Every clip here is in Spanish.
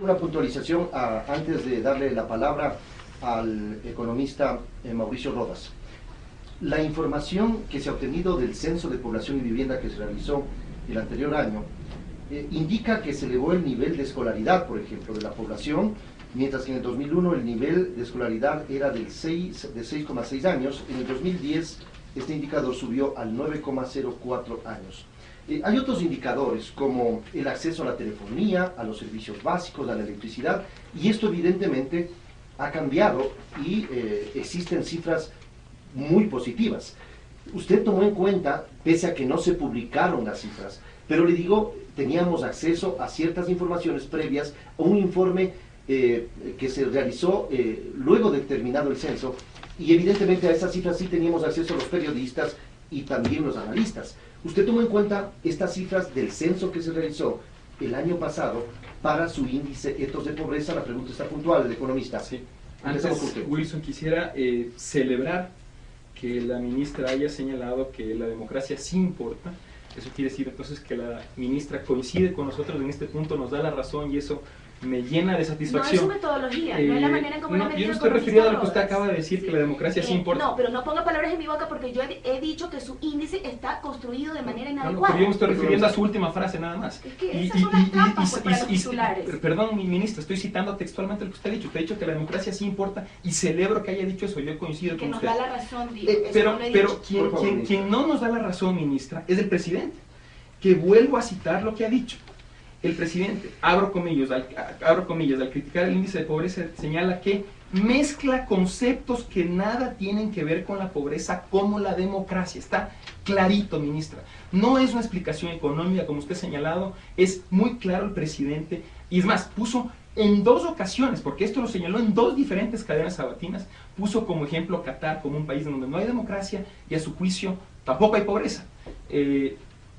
Una puntualización antes de darle la palabra al economista Mauricio Rodas. La información que se ha obtenido del Censo de Población y Vivienda que se realizó el anterior año indica que se elevó el nivel de escolaridad, por ejemplo, de la población, mientras que en el 2001 el nivel de escolaridad era de 6,6 años. En el 2010 este indicador subió al 9,04 años. Hay otros indicadores como el acceso a la telefonía, a los servicios básicos, a la electricidad, y esto evidentemente ha cambiado y existen cifras muy positivas. Usted tomó en cuenta, pese a que no se publicaron las cifras, pero le digo, teníamos acceso a ciertas informaciones previas, a un informe que se realizó luego de terminado el censo, y evidentemente a esas cifras sí teníamos acceso los periodistas y también los analistas. ¿Usted tomó en cuenta estas cifras del censo que se realizó el año pasado para su índice Ethos de Pobreza? La pregunta está puntual, el economista. Sí. Antes, Wilson, quisiera celebrar que la ministra haya señalado que la democracia sí importa. Eso quiere decir entonces que la ministra coincide con nosotros en este punto, nos da la razón y eso me llena de satisfacción. No es su metodología, no es la manera en cómo no, yo no estoy refiriendo a lo que usted acaba de decir, que la democracia sí importa. No, pero no ponga palabras en mi boca porque yo he dicho que su índice está construido de manera inadecuada. No, pero yo me estoy refiriendo a su última frase nada más. Es que esas son las trampas para los titulares. Perdón, mi ministra, estoy citando textualmente lo que usted ha dicho. Usted ha dicho que la democracia sí importa y celebro que haya dicho eso, yo coincido con usted. Que nos da la razón, digo. Pero quien no nos da la razón, ministra, es el presidente, que vuelvo a citar lo que ha dicho. El presidente, abro comillas, al criticar el índice de pobreza, señala que mezcla conceptos que nada tienen que ver con la pobreza como la democracia. Está clarito, ministra. No es una explicación económica, como usted ha señalado, es muy claro el presidente, y es más, puso en dos ocasiones, porque esto lo señaló en dos diferentes cadenas sabatinas, puso como ejemplo Qatar como un país donde no hay democracia y a su juicio tampoco hay pobreza.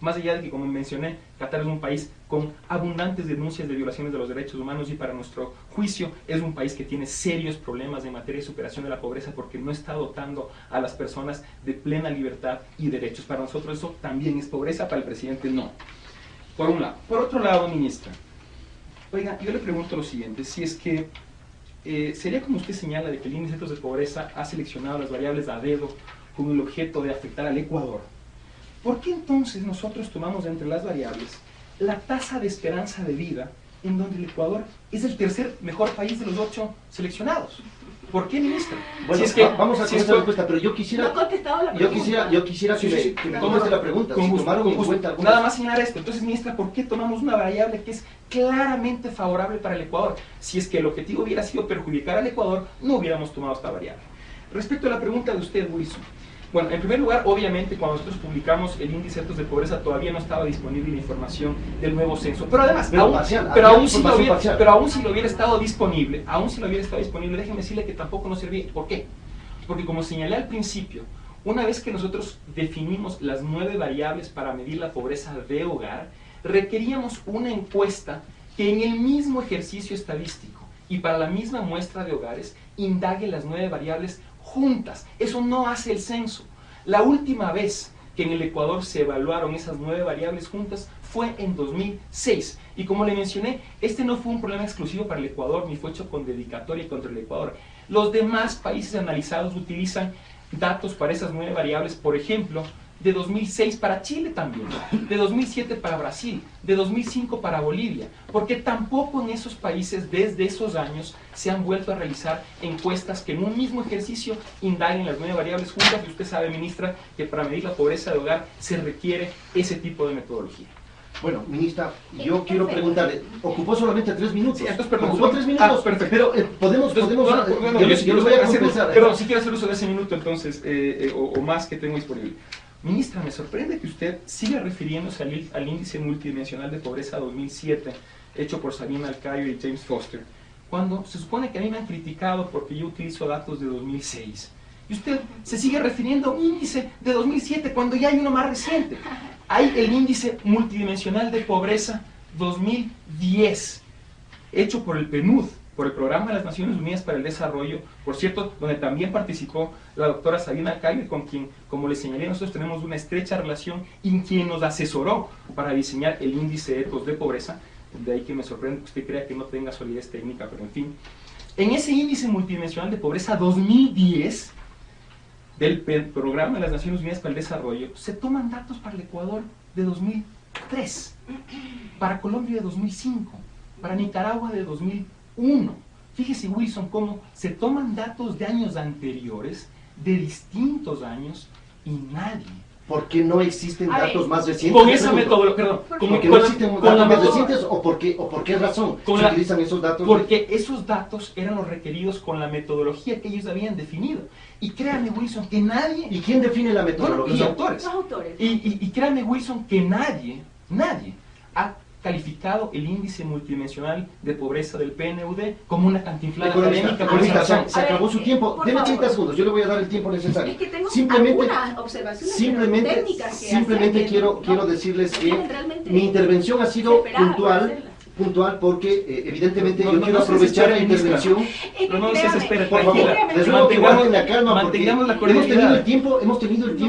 Más allá de que, como mencioné, Qatar es un país con abundantes denuncias de violaciones de los derechos humanos y para nuestro juicio es un país que tiene serios problemas en materia de superación de la pobreza porque no está dotando a las personas de plena libertad y derechos. Para nosotros eso también es pobreza, para el presidente no. Por un lado. Por otro lado, ministra, oiga, yo le pregunto lo siguiente, si es que sería como usted señala de que el índice de pobreza ha seleccionado las variables a dedo con el objeto de afectar al Ecuador. ¿Por qué entonces nosotros tomamos entre las variables la tasa de esperanza de vida en donde el Ecuador es el tercer mejor país de los 8 seleccionados? ¿Por qué, ministra? Bueno, si es que, vamos a contestar la respuesta, pero yo quisiera... No ha contestado la pregunta. Yo quisiera que me conteste la pregunta. Con gusto, tomaron en cuenta algunas... Nada más señalar esto. Entonces, ministra, ¿por qué tomamos una variable que es claramente favorable para el Ecuador? Si es que el objetivo hubiera sido perjudicar al Ecuador, no hubiéramos tomado esta variable. Respecto a la pregunta de usted, Wilson, bueno, en primer lugar, obviamente, cuando nosotros publicamos el índice de pobreza todavía no estaba disponible la información del nuevo censo. Pero además, aún si lo hubiera estado disponible, déjeme decirle que tampoco nos servía. ¿Por qué? Porque como señalé al principio, una vez que nosotros definimos las 9 variables para medir la pobreza de hogar, requeríamos una encuesta que en el mismo ejercicio estadístico y para la misma muestra de hogares indague las 9 variables juntas. Eso no hace el censo. La última vez que en el Ecuador se evaluaron esas 9 variables juntas fue en 2006. Y como le mencioné, este no fue un problema exclusivo para el Ecuador, ni fue hecho con dedicatoria contra el Ecuador. Los demás países analizados utilizan datos para esas 9 variables, por ejemplo, de 2006 para Chile también, de 2007 para Brasil, de 2005 para Bolivia, porque tampoco en esos países desde esos años se han vuelto a realizar encuestas que en un mismo ejercicio indaguen las 9 variables juntas, y usted sabe, ministra, que para medir la pobreza de hogar se requiere ese tipo de metodología. Bueno, ministra, yo quiero preguntarle, ocupó solamente 3 minutos. Sí, entonces, perdón, ocupó 3 minutos, perfecto. pero podemos yo les voy a compensar. Perdón, si quiero hacer uso de ese minuto entonces, o más que tengo disponible. Ministra, me sorprende que usted siga refiriéndose al índice multidimensional de pobreza 2007, hecho por Sabina Alcayo y James Foster, cuando se supone que a mí me han criticado porque yo utilizo datos de 2006. Y usted se sigue refiriendo a un índice de 2007 cuando ya hay uno más reciente. Hay el índice multidimensional de pobreza 2010, hecho por el PNUD, por el Programa de las Naciones Unidas para el Desarrollo, por cierto, donde también participó la doctora Sabina Alcayo, con quien, como les señalé, nosotros tenemos una estrecha relación y quien nos asesoró para diseñar el índice Ethos de pobreza. De ahí que me sorprende que usted crea que no tenga solidez técnica, pero en fin. En ese índice multidimensional de pobreza 2010 del Programa de las Naciones Unidas para el Desarrollo, se toman datos para el Ecuador de 2003, para Colombia de 2005, para Nicaragua de 2001. Fíjese, Wilson, cómo se toman datos de años anteriores, de distintos años, y nadie. ¿Por qué no existen A ver, datos más recientes? Con esa metodología, perdón, ¿Porque no existen datos más recientes o por qué razón se utilizan esos datos? Porque esos datos eran los requeridos con la metodología que ellos habían definido. Y créanme, Wilson, que nadie... ¿Y quién define la Bueno, metodología? los autores. Los autores. Y créanme, Wilson, que nadie ha calificado el índice multidimensional de pobreza del PNUD como una cantinflada académica. Por esa Economista, razón. se acabó su tiempo. por Deme favor. 30 segundos, yo le voy a dar el tiempo necesario. Es que tengo Simplemente, algunas observaciones técnicas que simplemente hacer, quiero decirles que tienen realmente mi intervención ha sido esperar para hacerla. puntual porque evidentemente No, yo no, quiero no se aprovechar la desespere, intervención. Es que No se créame, desespere, Por favor, tranquila. les ruego que guarden la calma porque Mantengamos la hemos tenido cordialidad. el tiempo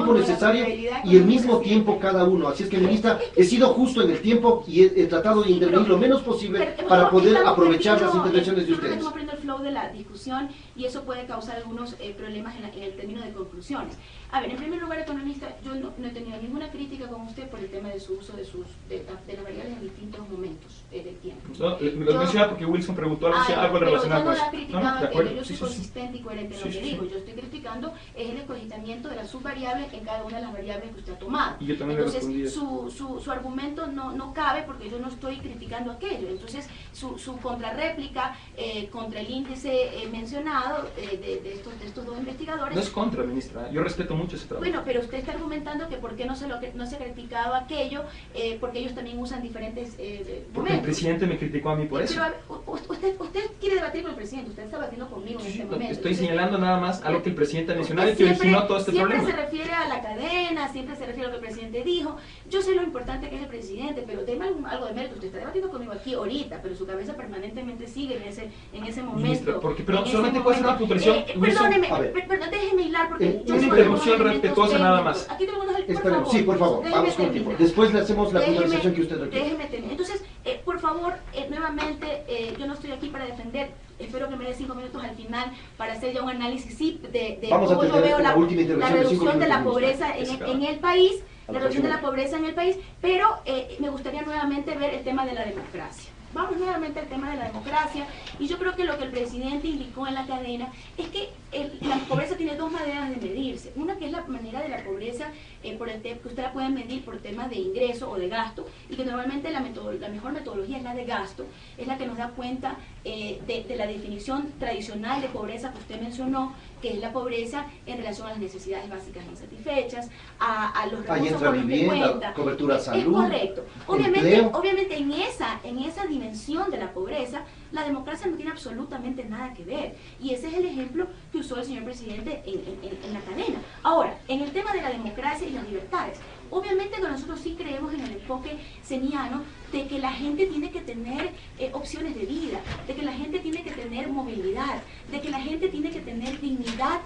No, necesario la cordialidad y el con mismo el tiempo presidente. cada uno. Así es que, ministra, he sido justo en el tiempo y he tratado de Sí, intervenir pero- lo menos posible Pero para poder estamos aprovechar las perdiendo, intervenciones de ustedes. Estamos perdiendo el flow de la discusión y eso puede causar algunos problemas en el término de conclusiones. A ver, en primer lugar, economista, yo no he tenido ninguna crítica con usted por el tema de su uso de las variables en distintos momentos del tiempo. No, lo mencionaba porque Wilson preguntó algo relacionado con pero yo no eso. la he criticado, de acuerdo. yo Sí, soy sí, sí. consistente y coherente en lo Sí, que sí, digo. sí. Yo estoy criticando es el escogimiento de las subvariables en cada una de las variables que usted ha tomado. Y yo también le Entonces, respondí su argumento no cabe porque yo no estoy criticando aquello. Entonces, su contrarréplica contra el índice mencionado de estos dos investigadores... No es contra, ministra. Yo respeto mucho ese trabajo. Bueno, pero usted está argumentando que por qué no se ha criticado aquello, porque ellos también usan diferentes Porque el momentos. presidente me criticó a mí por eso. Pero a ver, usted quiere debatir con el presidente, usted está debatiendo conmigo en Sí, este sí, momento. estoy Entonces, señalando nada más a lo que el presidente ha mencionado y usted que originó todo este siempre problema. se refiere a la cadena, siempre se refiere a lo que el presidente dijo. Yo sé lo importante que es el presidente, pero tema algo de mérito. Usted está debatiendo conmigo aquí ahorita, pero su cabeza permanentemente sigue en ese momento. Ministra, pero en ese solamente puedo hacer una momento. puntuación. Perdóneme, a ver. perdón, déjeme hilar porque yo una soy intervención unos elementos respetuosa nada técnicos. más. Aquí tengo unos, Esperen, sí, por favor, déjeme vamos con el tiempo. terminar. Después le hacemos la Déjeme- puntualización que usted requiere. Déjeme terminar. Entonces, por favor, nuevamente, yo no estoy aquí para defender, espero que me dé 5 minutos al final para hacer ya un análisis sí, de Vamos a cómo yo tener veo la última la intervención de 5 reducción de la minutos, pobreza ministra. en el país, A la la reducción de la próxima. pobreza en el país, pero me gustaría nuevamente ver el tema de la democracia. Vamos nuevamente al tema de la democracia y yo creo que lo que el presidente indicó en la cadena es que la pobreza tiene dos maneras de medirse. Una que es la manera de la pobreza por el que usted la puede medir por temas de ingreso o de gasto y que normalmente la mejor metodología es la de gasto, es la que nos da cuenta de la definición tradicional de pobreza que usted mencionó, que es la pobreza en relación a las necesidades básicas insatisfechas, a los Ahí recursos entra con los que vivienda, cuenta. cobertura a Es salud, correcto. empleo. Obviamente en esa dimensión de la pobreza, la democracia no tiene absolutamente nada que ver. Y ese es el ejemplo que usó el señor presidente en la cadena. Ahora, en el tema de la democracia y las libertades, obviamente que nosotros sí creemos en el enfoque seniano de que la gente tiene que tener opciones de vida, de que la gente tiene que tener movilidad, de que la gente tiene que tener dignidad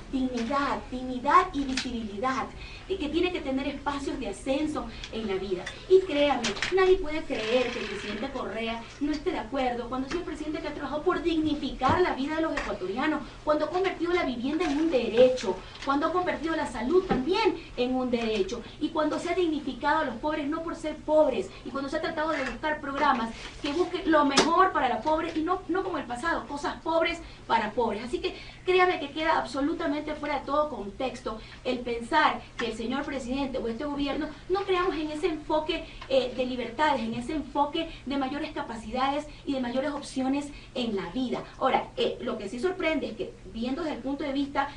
y visibilidad, y que tiene que tener espacios de ascenso en la vida. Y créame, nadie puede creer que el presidente Correa no esté de acuerdo cuando es el presidente que ha trabajado por dignificar la vida de los ecuatorianos, cuando ha convertido la vivienda en un derecho, cuando ha convertido la salud también en un derecho, y cuando se ha dignificado a los pobres no por ser pobres, y cuando se ha tratado de buscar programas que busquen lo mejor para la pobre y no como el pasado, cosas pobres para pobres. Así que créame que queda absolutamente fuera de todo contexto el pensar que el señor presidente o este gobierno no creamos en ese enfoque de libertades, en ese enfoque de mayores capacidades y de mayores opciones en la vida. Ahora, lo que sí sorprende es que viendo desde el punto de vista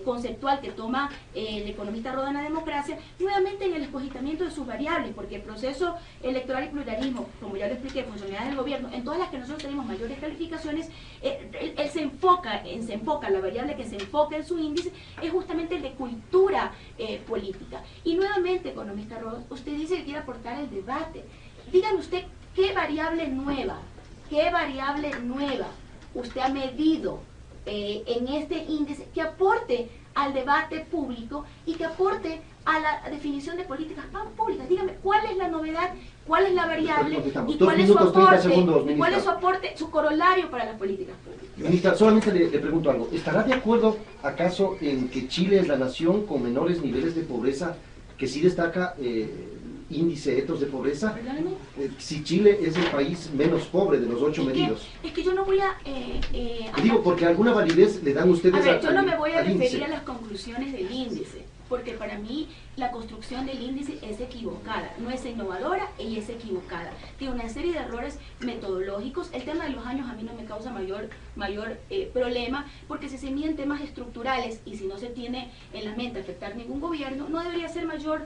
conceptual que toma el economista Roda en la democracia, nuevamente en el escogimiento de sus variables, porque el proceso electoral y pluralismo, como ya lo expliqué, funcionalidades del gobierno, en todas las que nosotros tenemos mayores calificaciones, él se enfoca, la variable que se enfoca en su índice es justamente el de cultura política. Y nuevamente, economista Roda, usted dice que quiere aportar el debate. Dígame usted, ¿qué variable nueva usted ha medido en este índice que aporte al debate público y que aporte a la definición de políticas públicas. Dígame, ¿cuál es la novedad? ¿Cuál es la variable? ¿Y cuál es su aporte? ¿Y cuál es su aporte, su corolario para las políticas públicas? Ministra, solamente le pregunto algo. ¿Estará de acuerdo acaso en que Chile es la nación con menores niveles de pobreza, que sí destaca índice Ethos de pobreza? Si Chile es el país menos pobre de los 8 medidos. Es que yo no voy a... digo, porque alguna validez le dan ustedes a ver, yo no me voy a referir índice. a las conclusiones del índice, porque para mí la construcción del índice es equivocada, no es innovadora y es equivocada. Tiene una serie de errores metodológicos. El tema de los años a mí no me causa mayor problema, porque si se miden temas estructurales y si no se tiene en la mente afectar ningún gobierno, no debería ser mayor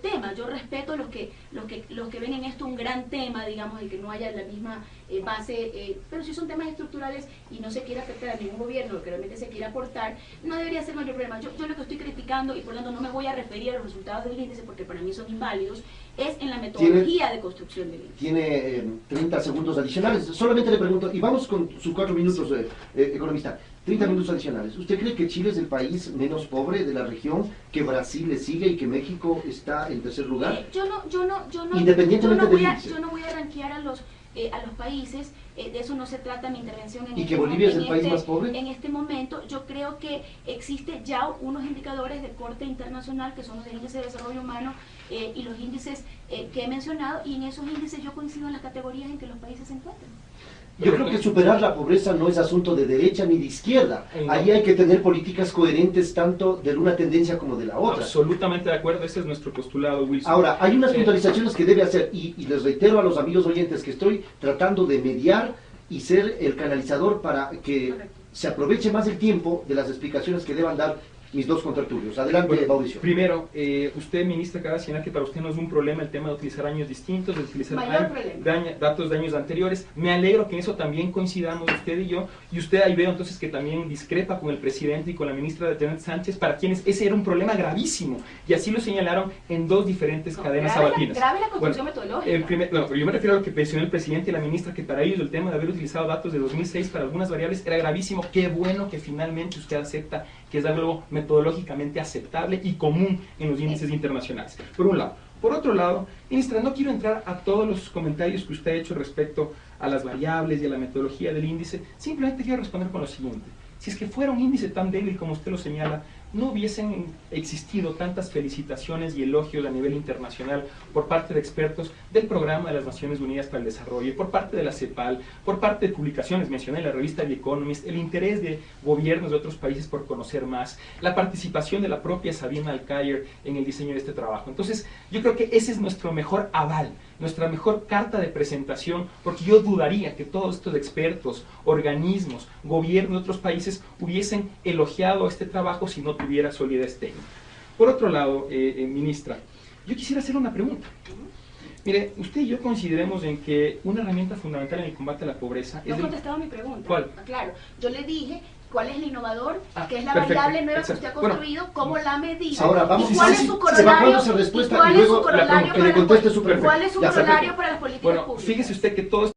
tema. Yo respeto los que ven en esto un gran tema, digamos, de que no haya la misma base, pero si son temas estructurales y no se quiere afectar a ningún gobierno, que realmente se quiere aportar, no debería ser mayor problema. Yo lo que estoy criticando, y por lo tanto no me voy a referir a los resultados del índice porque para mí son inválidos, es en la metodología de construcción del índice. Tiene 30 segundos adicionales. Solamente le pregunto, y vamos con sus 4 minutos, economista. 30 minutos adicionales. ¿Usted cree que Chile es el país menos pobre de la región, que Brasil le sigue y que México está en tercer lugar? Independientemente del índice. Yo no voy a rankear a los países, de eso no se trata mi intervención en ¿Y que Bolivia es el país más pobre? En este momento yo creo que existe ya unos indicadores de corte internacional que son los índices de desarrollo humano y los índices que he mencionado, y en esos índices yo coincido en las categorías en que los países se encuentran. Yo creo que superar la pobreza no es asunto de derecha ni de izquierda. Ahí hay que tener políticas coherentes tanto de una tendencia como de la otra. Absolutamente de acuerdo, ese es nuestro postulado, Wilson. Ahora, hay unas puntualizaciones que debe hacer, y les reitero a los amigos oyentes que estoy tratando de mediar y ser el canalizador para que se aproveche más el tiempo de las explicaciones que deban dar mis dos contertulios. Adelante, bueno, Mauricio. Primero, usted, ministra, acaba de señalar que para usted no es un problema el tema de utilizar años distintos, de utilizar datos de años anteriores. Me alegro que en eso también coincidamos usted y yo, y usted ahí veo entonces que también discrepa con el presidente y con la ministra Janet Sánchez, para quienes ese era un problema gravísimo, y así lo señalaron en dos diferentes cadenas sabatinas. Grave la construcción metodológica. Pero yo me refiero a lo que mencionó el presidente y la ministra, que para ellos el tema de haber utilizado datos de 2006 para algunas variables era gravísimo. Qué bueno que finalmente usted acepta que es algo metodológicamente aceptable y común en los índices internacionales, por un lado. Por otro lado, ministra, no quiero entrar a todos los comentarios que usted ha hecho respecto a las variables y a la metodología del índice, simplemente quiero responder con lo siguiente. Si es que fuera un índice tan débil como usted lo señala, no hubiesen existido tantas felicitaciones y elogios a nivel internacional por parte de expertos del Programa de las Naciones Unidas para el Desarrollo, por parte de la CEPAL, por parte de publicaciones, mencioné en la revista The Economist, el interés de gobiernos de otros países por conocer más, la participación de la propia Sabina Al-Khair en el diseño de este trabajo. Entonces, yo creo que ese es nuestro mejor aval, nuestra mejor carta de presentación, porque yo dudaría que todos estos expertos, organismos, gobiernos de otros países hubiesen elogiado este trabajo si no tuviera solidez técnica. Por otro lado, ministra, yo quisiera hacer una pregunta. Mire, usted y yo coincidimos en que una herramienta fundamental en el combate a la pobreza es... No ha contestado mi pregunta. ¿Cuál? Claro, yo le dije cuál es el innovador, qué es la perfecto, variable nueva que exacto. usted ha construido, cómo la ha medido, Ahora, vamos, y cuál es su corolario, esa respuesta y cuál y es su luego corolario que le conteste su para las pregunta. políticas públicas. Fíjese usted que todo